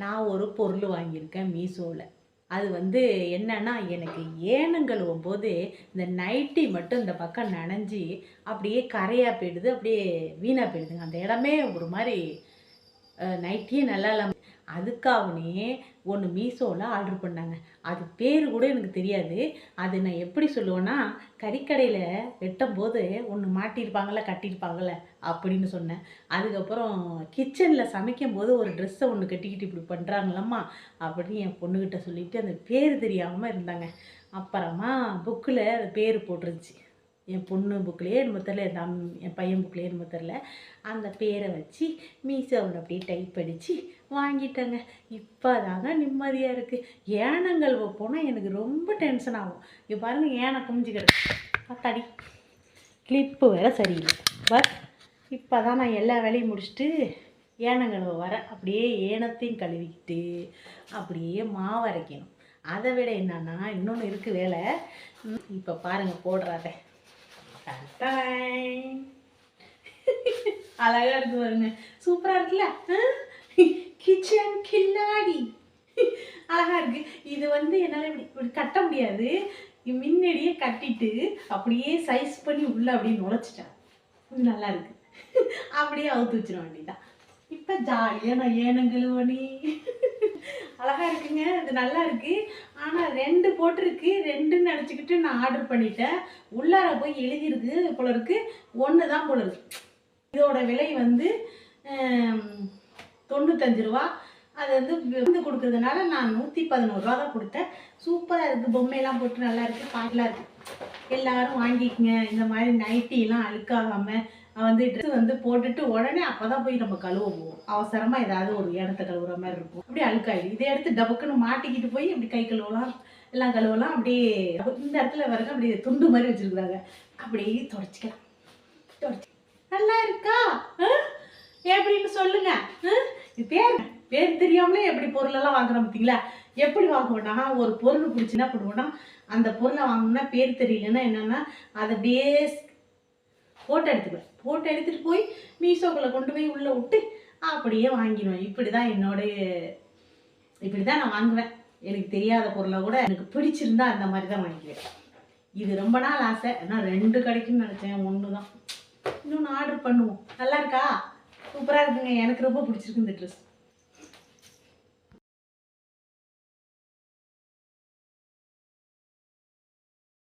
நான் ஒரு பொருள் வாங்கியிருக்கேன் மீஷோவில். அது வந்து என்னன்னா, எனக்கு ஏனம் கழுவும்போது இந்த நைட்டி மட்டும் இந்த பக்கம் நனைஞ்சி அப்படியே கரையா போயிடுது. அப்படியே வீணா போயிடுதுங்க. அந்த இடமே ஒரு மாரி நைட்டியே நல்லா இல்லாம அதுக்காகவே ஒன்று மீஷோவில் ஆர்டர் பண்ணாங்க. அது பேர் கூட எனக்கு தெரியாது. அது நான் எப்படி சொல்லுவேன்னா, கறிக்கடையில் வெட்டும்போது ஒன்று மாட்டியிருப்பாங்கள்ல, கட்டியிருப்பாங்கள்ல அப்படின்னு சொன்னேன். அதுக்கப்புறம் கிச்சனில் சமைக்கும்போது ஒரு ட்ரெஸ்ஸை ஒன்று கட்டிக்கிட்டு இப்படி பண்ணுறாங்களாம்மா அப்படின்னு என் பொண்ணுக்கிட்ட சொல்லிவிட்டு அந்த பேர் தெரியாமல் இருந்தாங்க. அப்புறமா புக்கில் அது பேர் போட்டிருந்துச்சு. என் பொண்ணு புக்லேயே என்னமோ தெரில, என் பையன் புக்லேயே என்னமோ தெரில. அந்த பேரை வச்சு மீஷோவில் அப்படியே டைப் அடித்து வாங்கிட்டேங்க. இப்போ தாங்க நிம்மதியாக இருக்குது. ஏனங்கள் போனால் எனக்கு ரொம்ப டென்ஷன் ஆகும். இப்போ பாருங்கள், ஏனை குமிஞ்சு கிடக்கு. அத்தாடி கிளிப்பு வேறு சரியில்லை. பட் இப்போ தான் நான் எல்லா வேலையும் முடிச்சுட்டு ஏனங்கழுவ வரேன். அப்படியே ஏனத்தையும் கழுவிக்கிட்டு அப்படியே மாவு அரைக்கணும். அதை விட என்னன்னா இன்னொன்று இருக்குது வேலை. இப்போ பாருங்கள் போடுறாத அழகா இருக்கு பாருங்க. சூப்பரா இருக்குல்ல. கிச்சன் கில்லாடி அழகா இருக்கு. இது வந்து என்னால் இப்படி கட்ட முடியாது. முன்னாடியே கட்டிட்டு அப்படியே சைஸ் பண்ணி உள்ள அப்படியே நுழைச்சிட்டேன். இது நல்லா இருக்கு. அப்படியே அவுத்து வச்சிட வேண்டியதான். இப்போ ஜாலியாக நான் ஏனங்கழுவணி அழகா இருக்குங்க. இது நல்லா இருக்கு. ஆனால் 2 போட்டிருக்கு. 2ன்னு நினச்சிக்கிட்டு நான் ஆர்டர் பண்ணிட்டேன். உள்ளார போய் எழுதியிருக்கு போல இருக்கு. 1 தான் போல இருக்கு. இதோட விலை வந்து 95 ரூபா. அது வந்து விருந்து கொடுக்கறதுனால நான் 111 ரூபா தான் கொடுத்தேன். சூப்பராக இருக்குது. பொம்மையெல்லாம் போட்டு நல்லா இருக்குது. பாட்டெலாம் இருக்குது. எல்லோரும் வாங்கிக்கங்க. இந்த மாதிரி நைட்டிலாம் அழுக்காகாமல் வந்து ட்ரெஸ் வந்து போட்டுட்டு உடனே அப்போ தான் போய் நம்ம கழுவுவோம். அவசரமாக ஏதாவது ஒரு இடத்த கழுவுற மாதிரி இருக்கும். அப்படியே அழுக்காயிடும். இதை எடுத்து டபக்குன்னு மாட்டிக்கிட்டு போய் அப்படி கை கழுவலாம், எல்லாம் கழுவலாம். அப்படியே இந்த இடத்துல வரைக்கும் அப்படியே துண்டு மாதிரி வச்சுருக்குறாங்க. அப்படியே தொடச்சிக்கலாம். நல்லா இருக்கா எப்படின்னு சொல்லுங்க. இது பேர் தெரியாமலே எப்படி பொருளெல்லாம் வாங்குறோம் பார்த்தீங்களா? எப்படி வாங்குவோம்னா, ஒரு பொருள் பிடிச்சி என்ன பண்ணுவோம்னா, அந்த பொருளை வாங்கினா பேர் தெரியலன்னா என்னென்னா அதை அப்படியே ஃபோட்டோ எடுத்துக்குவேன். ஃபோட்டோ எடுத்துகிட்டு போய் மீஷோக்குள்ளே கொண்டு போய் உள்ளே விட்டு அப்படியே வாங்கிடுவேன். இப்படி தான் நான் வாங்குவேன். எனக்கு தெரியாத பொருளை கூட எனக்கு பிடிச்சிருந்தா அந்த மாதிரி தான் வாங்கிக்குவேன். இது ரொம்ப நாள் ஆசை. ஆனால் 2 கிடைக்கும்னு நினச்சேன். 1 தான். இன்னொன்று ஆர்டர் பண்ணுவோம். நல்லா இருக்கா? சூப்பராக இருக்குங்க. எனக்கு ரொம்ப பிடிச்சிருக்கு இந்த ட்ரெஸ்.